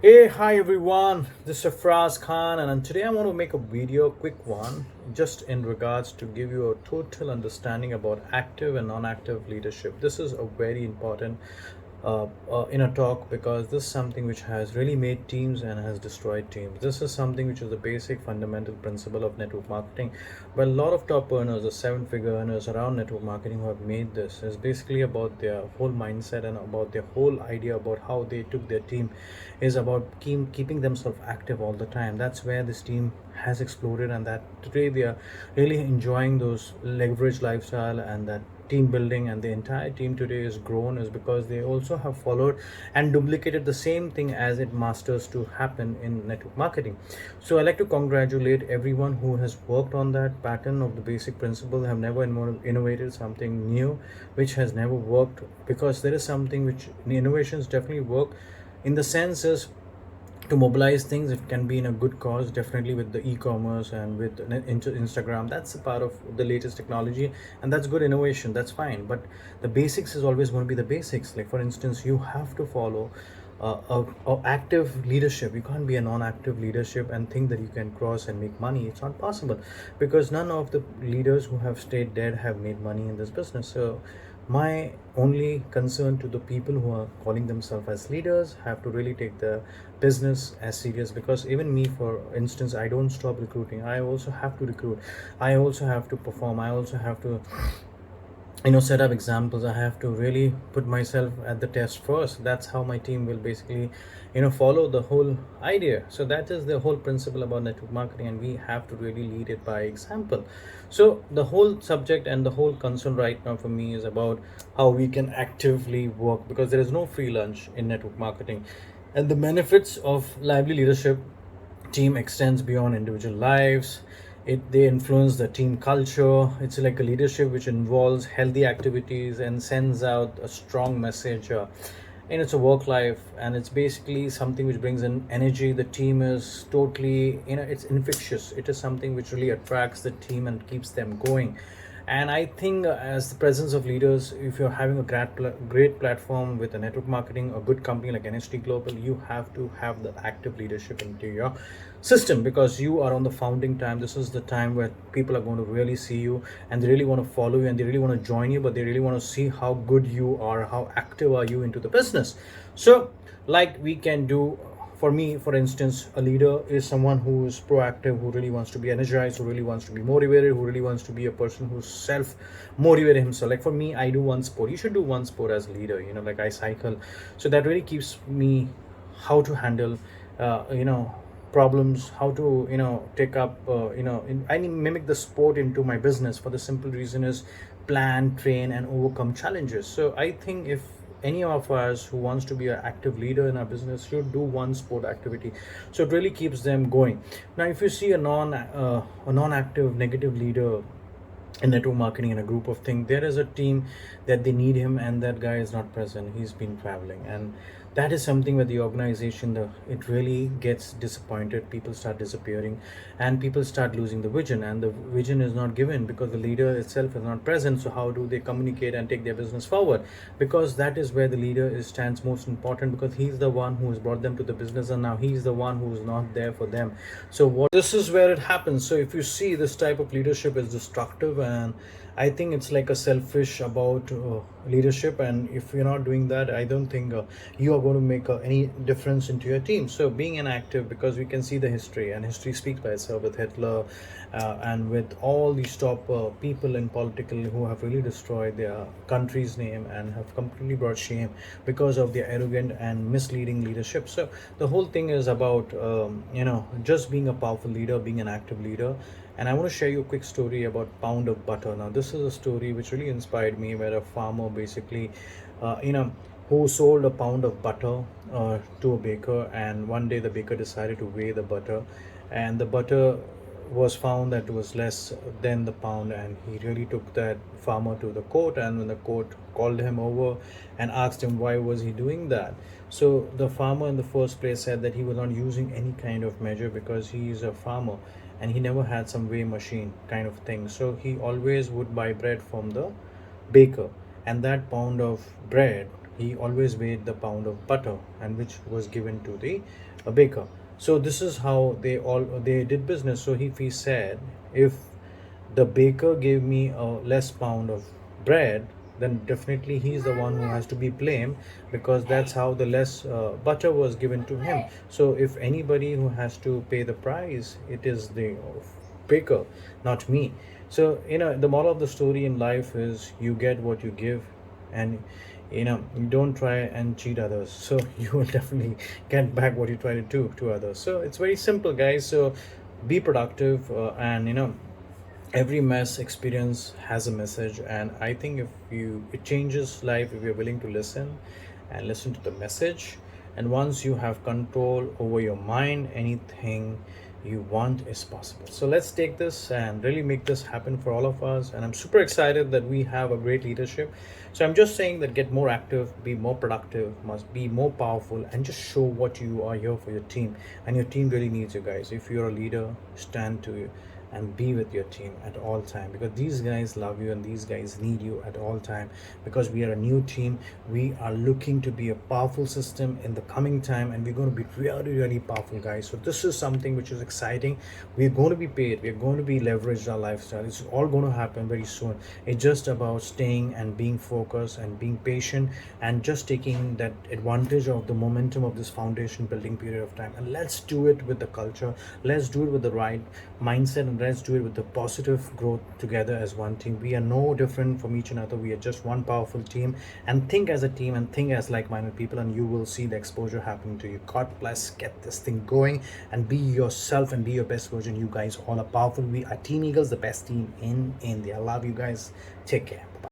Hey, hi everyone. This is sarfraz Khan, and today I want to make a video, quick one, just in regards to give you a total understanding about active and non-active leadership. This is a very important in a talk because this is something which has really made teams and has destroyed teams. This is something which is the basic fundamental principle of network marketing. But a lot of top earners or seven-figure earners around network marketing who have made this is basically about their whole mindset and about their whole idea about how they took their team is about keeping themselves active all the time. That's where this team has exploded, and that today they are really enjoying those leverage lifestyle, and that team building and the entire team today is grown is because they also have followed and duplicated the same thing as it masters to happen in network marketing. So I like to congratulate everyone who has worked on that pattern of the basic principle, have never innovated something new which has never worked, because there is something which innovations definitely work in the sense is to mobilize things. It can be in a good cause, definitely with the e-commerce and with Instagram. That's a part of the latest technology, and that's good innovation, that's fine. But the basics is always going to be the basics. Like for instance, you have to follow active leadership. You can't be a non-active leadership and think that you can cross and make money. It's not possible, because none of the leaders who have stayed dead have made money in this business. So my only concern to the people who are calling themselves as leaders have to really take the business as serious, because even me, for instance, I don't stop recruiting. I also have to recruit, I also have to perform, I also have to set up examples. I have to really put myself at the test first. That's how my team will basically follow the whole idea. So that is the whole principle about network marketing, and we have to really lead it by example. So the whole subject and the whole concern right now for me is about how we can actively work, because there is no free lunch in network marketing, and the benefits of lively leadership team extends beyond individual lives. They influence the team culture. It's like a leadership which involves healthy activities and sends out a strong message, and it's a work life, and it's basically something which brings in energy. The team is totally, it's infectious. It is something which really attracts the team and keeps them going. And I think, as the presence of leaders, if you're having a great platform with a network marketing, a good company like NHT Global, you have to have the active leadership into your system, because you are on the founding time. This is the time where people are going to really see you, and they really want to follow you, and they really want to join you, but they really want to see how good you are, how active are you into the business. So like we can do, for me, for instance, a leader is someone who is proactive, who really wants to be energized, who really wants to be motivated, who really wants to be a person who's self motivated himself. Like for me, I do one sport. You should do one sport as a leader. Like I cycle, so that really keeps me how to handle problems, how to take up I mimic the sport into my business, for the simple reason is plan, train, and overcome challenges. So I think if any of us who wants to be an active leader in our business should do one sport activity, so it really keeps them going. Now if you see a non-active negative leader in network marketing in a group of things, there is a team that they need him, and that guy is not present, he's been traveling, and that is something where the organization, it really gets disappointed. People start disappearing, and people start losing the vision, and the vision is not given because the leader itself is not present. So how do they communicate and take their business forward? Because that is where the leader stands most important, because he's the one who has brought them to the business, and now he's the one who's not there for them. So this is where it happens. So if you see, this type of leadership is destructive, and I think it's like a selfish about leadership. And if you're not doing that, I don't think you are going to make any difference into your team. So being an active, because we can see the history, and history speaks by itself, with Hitler and with all these top people in political who have really destroyed their country's name and have completely brought shame because of their arrogant and misleading leadership. So the whole thing is about just being a powerful leader, being an active leader. And I want to share you a quick story about pound of butter. Now this is a story which really inspired me, where a farmer basically who sold a pound of butter to a baker, and one day the baker decided to weigh the butter, and the butter was found that it was less than the pound, and he really took that farmer to the court. And when the court called him over and asked him why was he doing that, so the farmer in the first place said that he was not using any kind of measure, because he is a farmer and he never had some weigh machine kind of thing. So he always would buy bread from the baker, and that pound of bread he always weighed the pound of butter, and which was given to the baker. So this is how they did business. So if he said, if the baker gave me a less pound of bread, then definitely he's the one who has to be blamed, because that's how the less butter was given to him. So if anybody who has to pay the price, it is the baker, not me. So the moral of the story in life is you get what you give, and you don't try and cheat others, so you will definitely get back what you try to do to others. So it's very simple, guys. So be productive, and every mess experience has a message, and I think if you it changes life if you're willing to listen and listen to the message. And once you have control over your mind, anything you want is possible. So let's take this and really make this happen for all of us, and I'm super excited that we have a great leadership. So I'm just saying that get more active, be more productive, must be more powerful, and just show what you are here for your team. And your team really needs you guys. If you're a leader, stand to you and be with your team at all time, because these guys love you and these guys need you at all time, because we are a new team. We are looking to be a powerful system in the coming time, and we're going to be really powerful, guys. So this is something which is exciting. We're going to be paid, we're going to be leveraged our lifestyle. It's all going to happen very soon. It's just about staying and being focused and being patient, and just taking that advantage of the momentum of this foundation building period of time. And let's do it with the culture, let's do it with the right mindset, and let's do it with the positive growth together as one team. We are no different from each another. We are just one powerful team, and think as a team and think as like-minded people, and you will see the exposure happening to you. God bless. Get this thing going and be yourself and be your best version. You guys all are powerful. We are Team Eagles, the best team in India. I love you guys. Take care. Bye.